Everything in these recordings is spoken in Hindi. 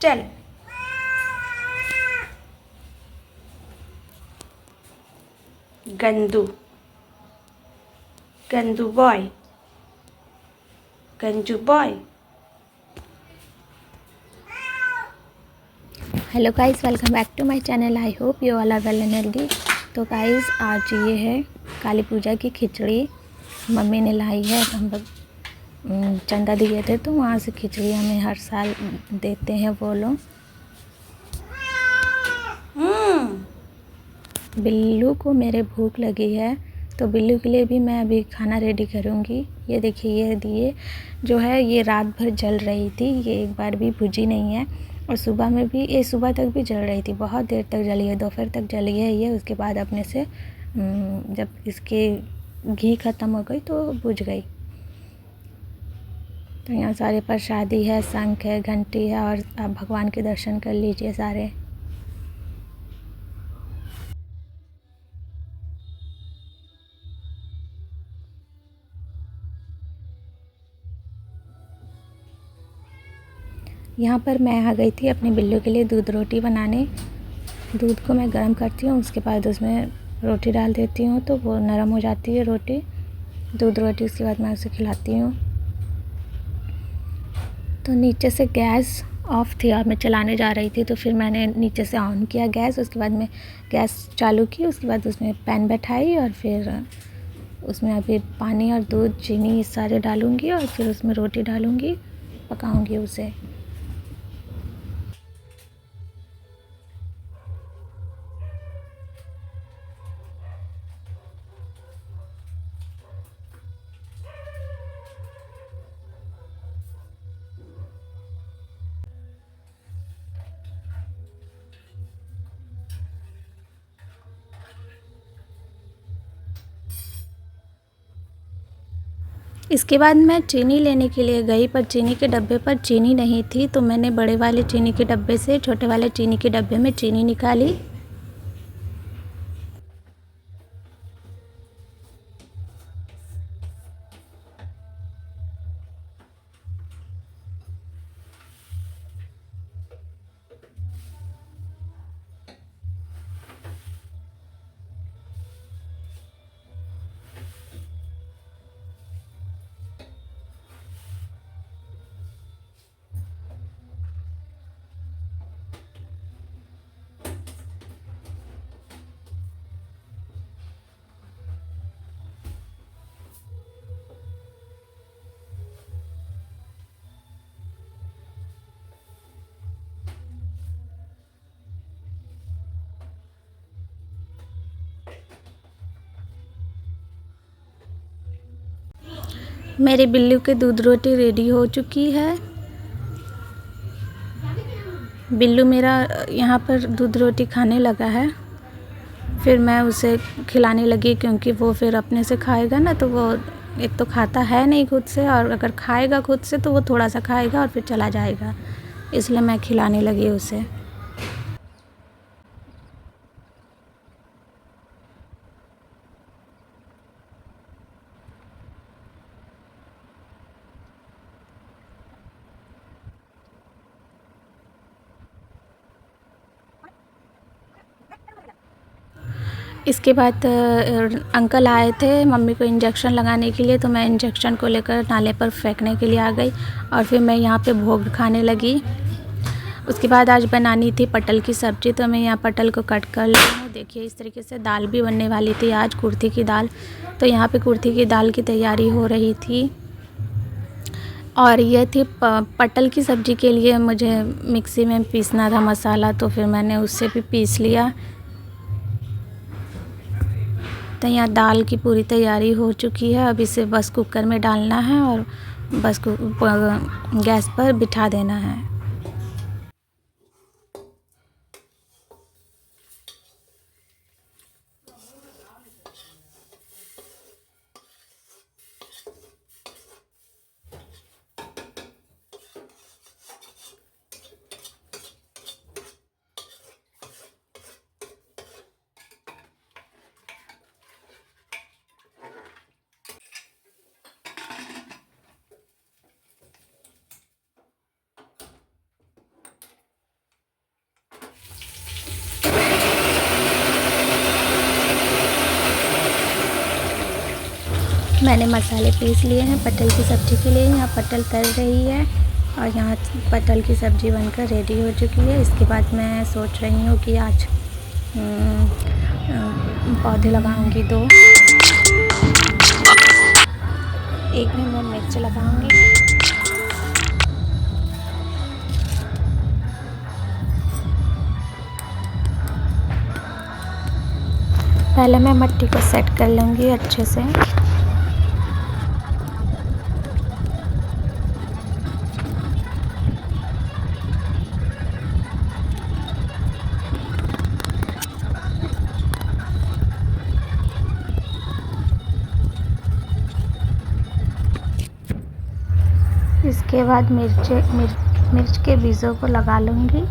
चल। गंदू, गंदू बॉय, गंजू boy. Hello guys, welcome back to my channel. I hope you all are well and healthy. तो गाइस, आज ये है काली पूजा की खिचड़ी मम्मी ने लाई है। हम लोग चंदा दिए थे तो वहाँ से खिचड़ी हमें हर साल देते हैं वो लोग। बिल्लू को मेरे भूख लगी है तो बिल्लू के लिए भी मैं अभी खाना रेडी करूँगी। ये देखिए, ये दिए जो है ये रात भर जल रही थी, ये एक बार भी बुझी नहीं है। और सुबह में भी, ये सुबह तक भी जल रही थी, बहुत देर तक जली है, दोपहर तक जली है ये। उसके बाद अपने से जब इसके घी ख़त्म हो गई तो बुझ गई। तो यहाँ सारे प्रसादी है, शंख है, घंटी है, और आप भगवान के दर्शन कर लीजिए सारे। यहाँ पर मैं आ गई थी अपने बिल्लू के लिए दूध रोटी बनाने। दूध को मैं गर्म करती हूँ, उसके बाद उसमें रोटी डाल देती हूँ तो वो नरम हो जाती है रोटी, दूध रोटी। उसके बाद मैं उसे खिलाती हूँ। तो नीचे से गैस ऑफ़ थी और मैं चलाने जा रही थी, तो फिर मैंने नीचे से ऑन किया गैस। उसके बाद मैं गैस चालू की, उसके बाद उसमें पैन बैठाई और फिर उसमें अभी पानी और दूध, चीनी सारे डालूँगी और फिर उसमें रोटी डालूँगी, पकाऊँगी उसे। इसके बाद मैं चीनी लेने के लिए गई, पर चीनी के डब्बे पर चीनी नहीं थी, तो मैंने बड़े वाले चीनी के डब्बे से छोटे वाले चीनी के डब्बे में चीनी निकाली। मेरे बिल्लू के दूध रोटी रेडी हो चुकी है। बिल्लू मेरा यहाँ पर दूध रोटी खाने लगा है। फिर मैं उसे खिलाने लगी, क्योंकि वो फिर अपने से खाएगा ना, तो वो एक तो खाता है नहीं खुद से, और अगर खाएगा खुद से तो वो थोड़ा सा खाएगा और फिर चला जाएगा, इसलिए मैं खिलाने लगी उसे। इसके बाद अंकल आए थे मम्मी को इंजेक्शन लगाने के लिए, तो मैं इंजेक्शन को लेकर नाले पर फेंकने के लिए आ गई और फिर मैं यहाँ पे भोग खाने लगी। उसके बाद आज बनानी थी पटल की सब्ज़ी, तो मैं यहाँ पटल को कट कर ली हूँ। देखिए, इस तरीके से दाल भी बनने वाली थी आज, कुर्थी की दाल। तो यहाँ पे कुर्थी की दाल की तैयारी हो रही थी। और ये थी पटल की सब्ज़ी के लिए मुझे मिक्सी में पीसना था मसाला, तो फिर मैंने उससे भी पीस लिया। तो यहाँ दाल की पूरी तैयारी हो चुकी है। अब इसे बस कुकर में डालना है और बस गैस पर बिठा देना है। मैंने मसाले पीस लिए हैं पटल की सब्ज़ी के लिए। यहाँ पटल तल रही है और यहाँ पटल की सब्ज़ी बनकर रेडी हो चुकी है। इसके बाद मैं सोच रही हूँ कि आज पौधे लगाऊंगी 2। एक में मैं मिर्च लगाऊंगी। पहले मैं मिट्टी को सेट कर लूँगी अच्छे से। इसके बाद मिर्च के बीजों को लगा लूँगी।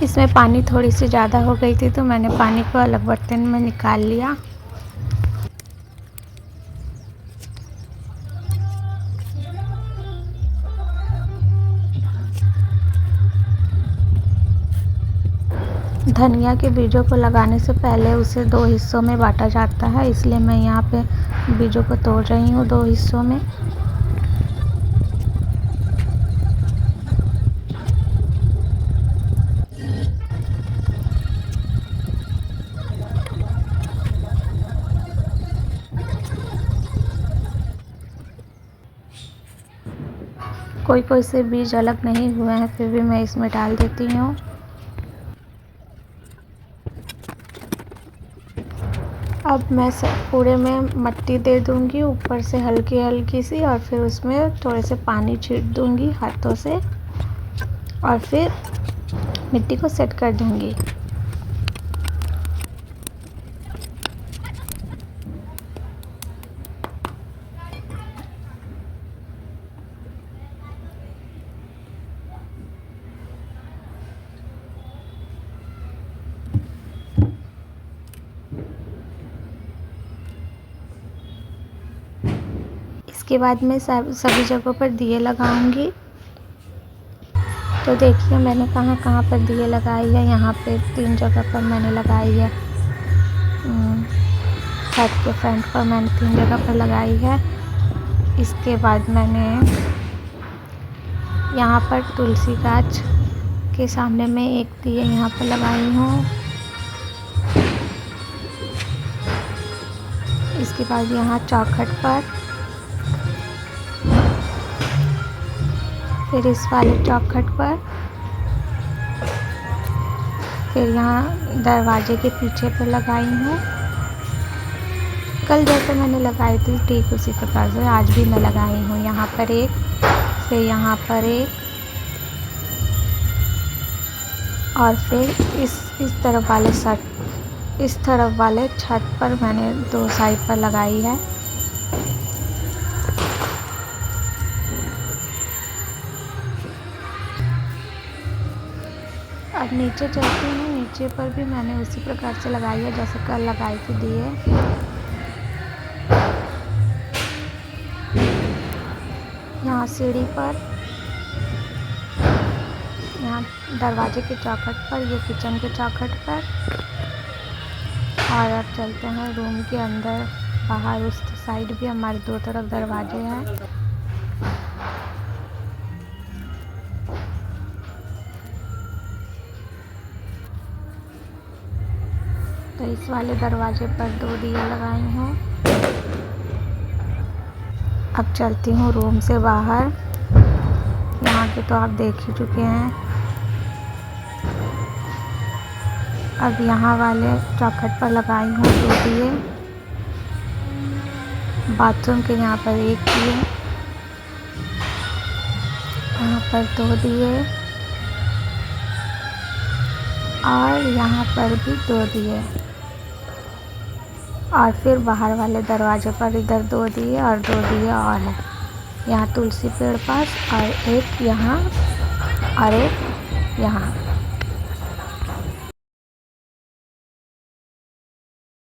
इसमें पानी थोड़ी सी ज़्यादा हो गई थी तो मैंने पानी को अलग बर्तन में निकाल लिया। धनिया के बीजों को लगाने से पहले उसे 2 हिस्सों में बांटा जाता है, इसलिए मैं यहाँ पे बीजों को तोड़ रही हूँ 2 हिस्सों में। कोई से बीज अलग नहीं हुए हैं, फिर भी मैं इसमें डाल देती हूँ। अब मैं पूरे में मिट्टी दे दूँगी ऊपर से हल्की हल्की सी, और फिर उसमें थोड़े से पानी छींट दूँगी हाथों से और फिर मिट्टी को सेट कर दूँगी। इसके बाद मैं सभी जगहों पर दिए लगाऊंगी। तो देखिए मैंने कहाँ कहाँ पर दिए लगाई है। यहाँ पे 3 जगह पर मैंने लगाई है। छत के फ्रंट पर मैंने 3 जगह पर लगाई है। इसके बाद मैंने यहाँ पर तुलसी गाछ के सामने में एक दिए यहाँ पर लगाई हूँ। इसके बाद यहाँ चौखट पर, फिर इस वाले चौखट पर, फिर यहाँ दरवाजे के पीछे पर लगाई हूँ। कल जैसे मैंने लगाई थी ठीक उसी प्रकार से आज भी मैं लगाई हूँ। यहाँ पर एक, फिर यहाँ पर एक, और फिर इस तरफ वाले छत पर मैंने 2 साइड पर लगाई है। अब नीचे चलती हूँ। नीचे पर भी मैंने उसी प्रकार से लगाई है जैसे कल लगाई थी दिए। यहाँ सीढ़ी पर, यहाँ दरवाजे के चौखट पर, ये किचन के चौखट पर। और अब चलते हैं रूम के अंदर। बाहर उस साइड भी हमारे 2 तरफ दरवाजे हैं। तो इस वाले दरवाजे पर 2 दिए लगाए हैं। अब चलती हूँ रूम से बाहर। यहाँ के तो आप देख ही चुके हैं। अब यहाँ वाले चौखट पर लगाई हूँ 2 दिए। बाथरूम के यहाँ पर 1 दिए, यहाँ पर 2 दिए, और यहाँ पर भी 2 दिए। और फिर बाहर वाले दरवाजे पर इधर 2 दिए और 2 दिए और है यहाँ तुलसी पेड़ पास, और एक यहाँ और एक यहाँ।